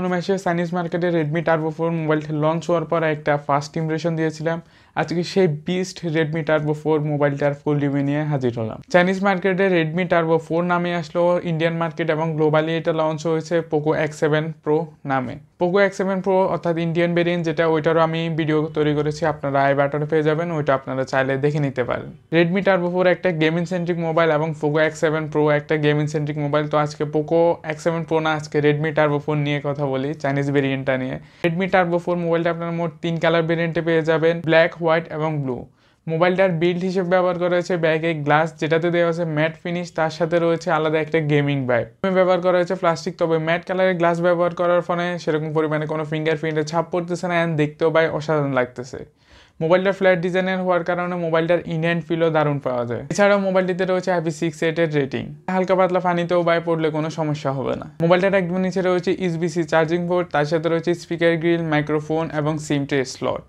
গেল মাসে চাইনিজ মার্কেটে রেডমি টার্বো 4 মোবাইলটা লঞ্চ হওয়ার পর একটা ফার্স্ট ইমপ্রেশন দিয়েছিলাম। আজকে সেই বিস্ট রেডমি টার্বো 4 মোবাইলটার ফুল রিভিউ নিয়ে হাজির হলাম। চাইনিজ মার্কেটে রেডমি টার্বো 4 নামে আসলো, ইন্ডিয়ান মার্কেট এবং গ্লোবালি এটা লঞ্চ হয়েছে পোকো X7 Pro নামে। পোকো X7 Pro অর্থাৎ ইন্ডিয়ান ভেরিয়েন্ট যেটা, ওইটারও আমি ভিডিও তৈরি করেছি, আপনারা আই বাটনে পেয়ে যাবেন, ওইটা আপনারা চাইলে দেখে নিতে পারেন। রেডমি টার্বো 4 একটা গেমিং সেন্ট্রিক মোবাইল এবং পোকো X7 Pro একটা গেমিং সেন্ট্রিক মোবাইল। তো আজকে পোকো X7 Pro না, আজকে রেডমি টার্বো 4 নিয়ে কথা বলি, চাইনিজ ভেরিয়েন্টটা নিয়ে। রেডমি টার্বো 4 মোবাইলটা আপনারা মোট 3 কালার ভেরিয়েন্টে পেয়ে যাবেন, ব্ল্যাক, হোয়াইট এবং ব্লু। মোবাইলটার বিল্ড হিসেবে ব্যবহার করা হয়েছে ব্যাগে গ্লাস, যেটাতে দেওয়া আছে ম্যাট ফিনিশ, তার সাথে রয়েছে আলাদা একটা গেমিং ভাইব। ব্যবহার করা হয়েছে প্লাস্টিক, তবে ম্যাট কালারের গ্লাস ব্যবহার করার ফলে সেরকম পরিমাণে কোনো ফিঙ্গারপ্রিন্টের ছাপ পড়তেছে না, অ্যান্ড দেখতেও ভাই অসাধারণ লাগতেছে। মোবাইলটা ফ্ল্যাট ডিজাইনের হওয়ার কারণে মোবাইলটার ইনহ্যান্ড ফিলও দারুণ পাওয়া যায়। এছাড়াও মোবাইলটিতে রয়েছে IP68 এর রেটিং, হালকা পাতলা পানিতেও বাই পড়লে কোনো সমস্যা হবে না। মোবাইলটার একদম নিচে রয়েছে USB-C চার্জিং পোর্ট, তার সাথে রয়েছে স্পিকার গ্রিল, মাইক্রোফোন এবং সিম ট্রে স্লট।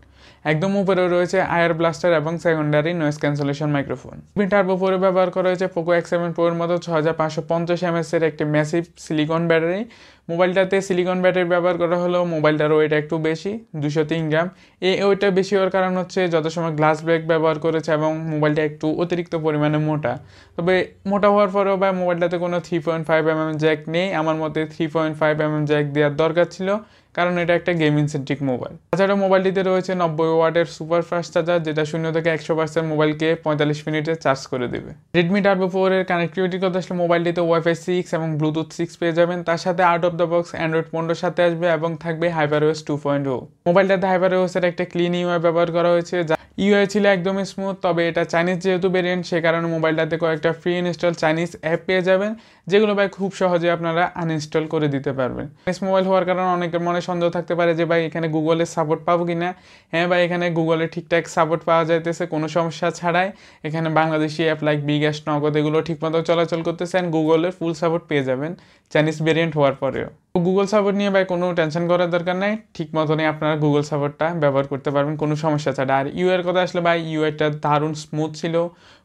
একদম উপরে রয়েছে আয়ার ব্লাস্টার এবং secondary noise cancellation microphone. Turbo 4 ব্যবহার করা হয়েছে পোকো X7 Pro এর মতো 6550 mAh এর একটি ম্যাসিভ সিলিকন ব্যাটারি। মোবাইলটাতে সিলিকন ব্যাটারি ব্যবহার করা হলেও মোবাইলটার ওয়েট একটু বেশি, 203 গ্রাম। এই ওয়েটটা বেশি হওয়ার কারণ হচ্ছে যত সময় গ্লাস ব্রেক ব্যবহার করেছে এবং মোবাইলটা একটু অতিরিক্ত পরিমাণে মোটা। তবে মোটা হওয়ার পরেও বা মোবাইলটাতে কোনো 3.5mm জ্যাক নেই। আমার মতে 3.5mm জ্যাক দেওয়ার দরকার ছিল, কারণ এটা একটা গেমিং সেন্ট্রিক মোবাইল। তাছাড়া মোবাইলটিতে রয়েছে 90 ওয়াটের সুপার ফাস্ট চার্জার, যেটা 0 থেকে 100% মোবাইলকে 45 মিনিটে চার্জ করে দেবে। রেডমি টার্বো 4 এর কানেক্টিভিটির কথা আসলে মোবাইলটিতে Wi-Fi 6 এবং ব্লুটুথ 6 পেয়ে যাবেন। তার সাথে out of the box Android 15 সাথে আসবে এবং থাকবে HyperOS 2.0। মোবাইলটাতে HyperOS এর একটা ক্লিন ইউআই ব্যবহার করা হয়েছে, যা ইউআই ছিল একদমই স্মুথ। তবে এটা চাইনিজ যেহেতু ভেরিয়েন্ট, সে কারণে মোবাইলটাতে কয়েকটা ফ্রি ইনস্টল চাইনিজ অ্যাপ পেয়ে যাবেন, যেগুলো ভাই খুব সহজে আপনারা আনইনস্টল করে দিতে পারবেন। চাইনিজ মোবাইল হওয়ার কারণে অনেকের মনে সন্দেহ থাকতে পারে যে ভাই এখানে গুগলের সাপোর্ট পাবো কিনা। হ্যাঁ ভাই, এখানে গুগলের ঠিকঠাক সাপোর্ট পাওয়া যাইতেছে কোনো সমস্যা ছাড়াই। এখানে বাংলাদেশি অ্যাপ লাইক বিকাশ, নগদ এগুলো ঠিকমতো চলাচল করতেছে, অ্যান্ড গুগলের ফুল সাপোর্ট পেয়ে যাবেন চাইনিজ ভেরিয়েন্ট হওয়ার পরেও। গুগল সাপোর্ট নিয়ে ভাই কোনো টেনশন করার দরকার নাই, ঠিক মতনই আপনারা গুগল সাপোর্টটা ব্যবহার করতে পারবেন কোনো সমস্যা ছাড়া। আর ইউআইয়ের কথা আসলে ভাই ইউআইটা দারুণ স্মুথ ছিল,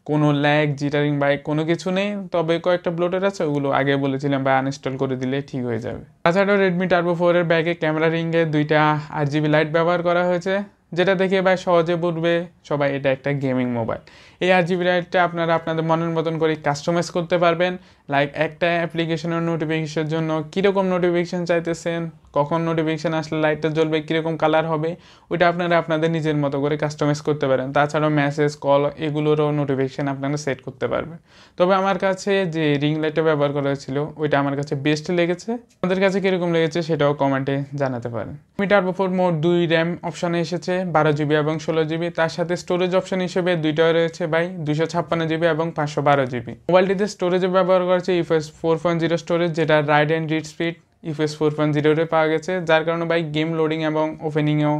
কোনো ল্যাগ, জিটারিং ভাই কোনো কিছু নেই। তবে কয়েকটা ব্লোটার আছে, ওগুলো আগে বলেছিলাম ভাই আনইনস্টল করে দিলে ঠিক হয়ে যাবে। তাছাড়াও রেডমি টার্বো 4 এর ব্যাগে ক্যামেরা রিংয়ে 2টা RGB লাইট ব্যবহার করা হয়েছে, যেটা দেখে ভাই সহজে বুঝবে সবাই এটা একটা গেমিং মোবাইল। এই RGB লাইটটা আপনারা আপনাদের মনের মতন করে কাস্টমাইজ করতে পারবেন। লাইক একটা অ্যাপ্লিকেশনের নোটিফিকেশনের জন্য কীরকম নোটিফিকেশন চাইতেছেন, কখন নোটিফিকেশান আসলে লাইটটা জ্বলবে, কীরকম কালার হবে, ওইটা আপনারা আপনাদের নিজের মতো করে কাস্টমাইজ করতে পারেন। তাছাড়াও মেসেজ, কল এগুলোরও নোটিফিকেশান আপনারা সেট করতে পারবেন। তবে আমার কাছে যে রিং লাইটটা ব্যবহার করা হয়েছিল ওইটা আমার কাছে বেস্ট লেগেছে। আপনাদের কাছে কীরকম লেগেছে সেটাও কমেন্টে জানাতে পারেন। রেডমি টার্বো 4 মোট 2 RAM অপশানে এসেছে, 12GB এবং 16GB। তার সাথে স্টোরেজ অপশান হিসেবে 2টা রয়েছে ভাই, 256GB এবং 512GB। মোবাইলটিতে স্টোরেজে ব্যবহার করা হচ্ছে UFS 4.0 স্টোরেজ, যেটা ride and read speed UFS 4.0 পাওয়া গেছে, যার কারণে ভাই গেম লোডিং এবং ওপেনিংয়েও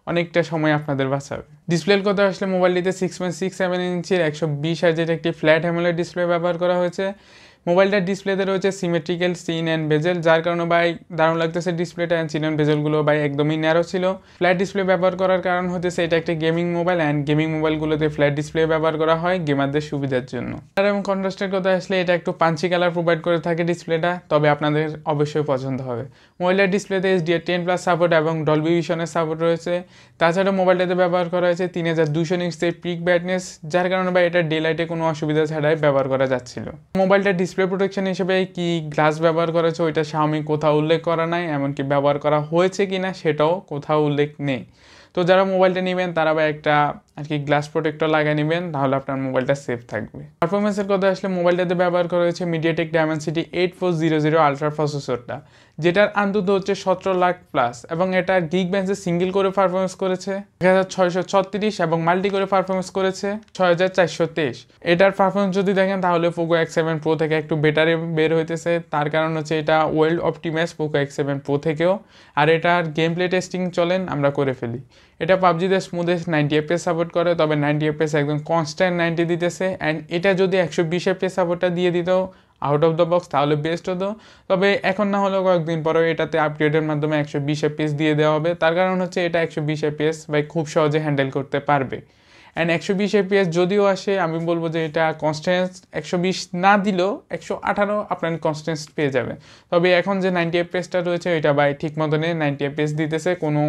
অনেকটা সময় আপনাদের বাঁচাবে। ডিসপ্লের কথা আসলে মোবাইলটিতে 6.67 ইঞ্চির 120 হার্জের একটি ফ্ল্যাট অ্যামোলেড ডিসপ্লে ব্যবহার করা হয়েছে। মোবাইলটার ডিসপ্লেতে রয়েছে সিমেট্রিক্যাল সিন অ্যান্ড বেজেল, যার কারণে ভাই দারুণ লাগতেছে ডিসপ্লেটা। অ্যান্ড সিন অ্যান্ড বেজেলগুলো ভাই একদমই ন্যারো ছিল। ফ্ল্যাট ডিসপ্লে ব্যবহার করার কারণ হতেছে এটা একটা গেমিং মোবাইল, অ্যান্ড গেমিং মোবাইলগুলোতে ফ্ল্যাট ডিসপ্লে ব্যবহার করা হয় গেমারদের সুবিধার জন্য। আর এবং কন্ট্রাস্টের কথা আসলে এটা একটু পাঞ্চি কালার প্রোভাইড করে থাকে ডিসপ্লেটা, তবে আপনাদের অবশ্যই পছন্দ হবে। মোবাইলের ডিসপ্লেতে HDR10+ সাপোর্ট এবং ডলবি ভিশনের সাপোর্ট রয়েছে। তাছাড়া মোবাইলটাতে ব্যবহার করা হয়েছে 3200 নিটসের পিক ব্রাইটনেস, যার কারণে ভাই এটা ডে লাইটে কোনো অসুবিধা ছাড়াই ব্যবহার করা যাচ্ছিল। মোবাইলটার ডিসপ্লে প্রোটেকশন হিসেবে কি গ্লাস ব্যবহার করেছে ওইটা Xiaomi কোথাও উল্লেখ করা নাই, এমনকি ব্যবহার করা হয়েছে কিনা সেটাও কোথাও উল্লেখ নেই। তো যারা মোবাইলটা নেবেন তারা ভাই একটা আর কি গ্লাস প্রোটেক্টর লাগিয়ে নেবেন, তাহলে আপনার মোবাইলটা সেফ থাকবে। পারফরমেন্সের কথা আসলে মোবাইলটাতে ব্যবহার করা হয়েছে MediaTek Dimensity 8400 আলট্রা প্রসেসরটা, যেটার আন্তত হচ্ছে 17 লাখ প্লাস, এবং এটা গিগবেঞ্চে সিঙ্গেল করে পারফরমেন্স করেছে 1636 এবং মাল্টি করে পারফরমেন্স করেছে 6423। এটার পারফরমেন্স যদি দেখেন তাহলে পোকো X7 Pro থেকে একটু বেটারে বের হইতেছে। তার কারণ হচ্ছে এটা well optimise Poco X7 Pro থেকেও, আর এটার গেম প্লে টেস্টিং চলেন আমরা করে ফেলি। এটা পাবজিতে স্মুথেস্ট 90 FPS সাপোর্ট করে, তবে 90 FPS একদম কনস্ট্যান্ট 90 দিতেছে। অ্যান্ড এটা যদি 120 FPS সাপোর্টটা দিয়ে দিত আউট অফ দ্য বক্স তাহলে বেস্ট হতো। তবে এখন না হলেও কয়েকদিন পরেও এটাতে আপগ্রেডের মাধ্যমে 120 FPS দিয়ে দেওয়া হবে। তার কারণ হচ্ছে এটা 120 FPS ভাই খুব সহজে হ্যান্ডেল করতে পারবে। অ্যান্ড 120 FPS যদিও আসে, আমি বলবো যে এটা কনস্ট্যান্স 120 না দিলেও 118 আপনার কনস্ট্যান্স পেয়ে যাবে। তবে এখন যে 90 FPS রয়েছে এটা ভাই ঠিক মতো নেই, 90 FPS দিতেছে, কোনো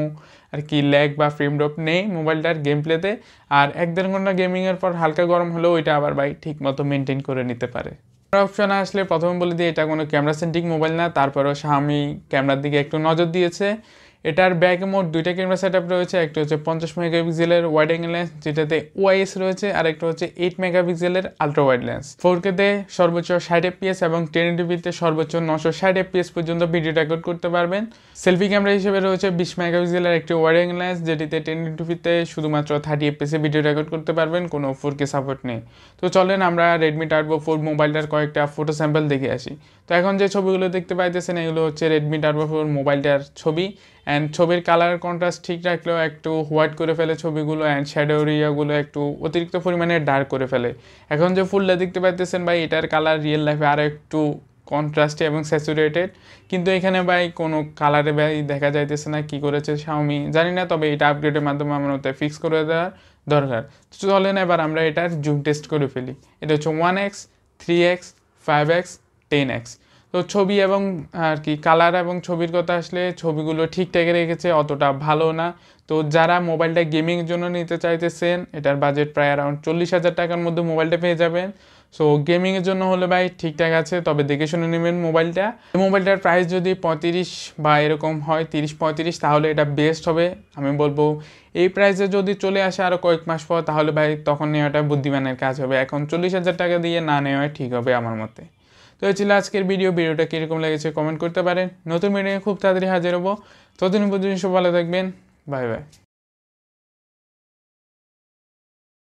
আর কি ল্যাগ বা ফ্রেম ড্রপ নেই মোবাইলটার গেম প্লেতে। আর 1-1.5 ঘন্টা গেমিংয়ের পর হালকা গরম হলেও এটা আবার ভাই ঠিক মতো মেনটেন করে নিতে পারে। অপশনে আসলে প্রথমে বলে দিই এটা কোনো ক্যামেরা সেন্ট্রিক মোবাইল না, তারপরেও Xiaomi ক্যামেরার দিকে একটু নজর দিয়েছে। এটার ব্যাকে মোট দুইটা ক্যামেরা সেটআপ রয়েছে, একটা হচ্ছে 50 মেগাপিক্সেলের ওয়াইড অ্যাঙ্গেল লেন্স যেটাতে OIS রয়েছে, আর একটা হচ্ছে 8 মেগাপিক্সেলের আলট্রা ওয়াইড লেন্স। 4K তে সর্বোচ্চ 60 FPS এবং 1080p সর্বোচ্চ 960 FPS পর্যন্ত ভিডিও রেকর্ড করতে পারবেন। সেলফি ক্যামেরা হিসেবে রয়েছে 20 মেগাপিক্সেলের একটি ওয়াইড অ্যাঙ্গেল লেন্স যেটিতে 1080p শুধুমাত্র 30 FPS ভিডিও রেকর্ড করতে পারবেন, কোনো 4K সাপোর্ট নেই। তো চলেন আমরা Redmi Turbo 4 মোবাইলটার কয়েকটা ফটো স্যাম্পল দেখে আসি। তো এখন যে ছবিগুলো দেখতে পাইতেছেন এগুলো হচ্ছে Redmi Turbo 4 মোবাইলটার ছবি। অ্যান্ড ছবির কালার কন্ট্রাস্ট ঠিক রাখলেও একটু হোয়াইট করে ফেলে ছবিগুলো, অ্যান্ড শ্যাডো এরিয়াগুলো একটু অতিরিক্ত পরিমাণে ডার্ক করে ফেলে। এখন যে ফুলটা দেখতে পাইতেছেন ভাই এটার কালার রিয়েল লাইফে আরও একটু কন্ট্রাস্টে এবং স্যাচুরেটেড, কিন্তু এখানে ভাই কোনো কালারে ভাই দেখা যাইতেছে না, কি করেছে Xiaomi জানি না, তবে এটা আপগ্রেডের মাধ্যমে আমার মতে ফিক্স করে দেওয়ার দরকার। চলেন এবার আমরা এটার জুম টেস্ট করে ফেলি। এটা হচ্ছে 1x, 3x, 5x, 10x। তো ছবি এবং আর কি কালার এবং ছবির কথা আসলে ছবিগুলো ঠিকঠাক রেখেছে, অতটা ভালো না। তো যারা মোবাইলটা গেমিংয়ের জন্য নিতে চাইতেছেন এটার বাজেট প্রায় অ্যারাউন্ড 40,000 টাকার মধ্যে মোবাইলটা পেয়ে যাবেন। সো গেমিংয়ের জন্য হলে ভাই ঠিকঠাক আছে, তবে দেখে শুনে নেবেন মোবাইলটা। এই মোবাইলটার প্রাইস যদি 35 বা এরকম হয় 30-35 তাহলে এটা বেস্ট হবে। আমি বলবো এই প্রাইসে যদি চলে আসে আরও কয়েক মাস পর তাহলে ভাই তখন নেওয়াটা বুদ্ধিমানের কাজ হবে, এখন 40,000 টাকা দিয়ে না নেওয়াই ঠিক হবে আমার মতে। তো এই ছিল আজকের ভিডিওটা কীরকম লেগেছে কমেন্ট করতে পারেন। নতুন ভিডিও খুব তাড়াতাড়ি হাজির হবো, ততদিন পর্যন্ত সব ভালো থাকবেন, বাই বাই।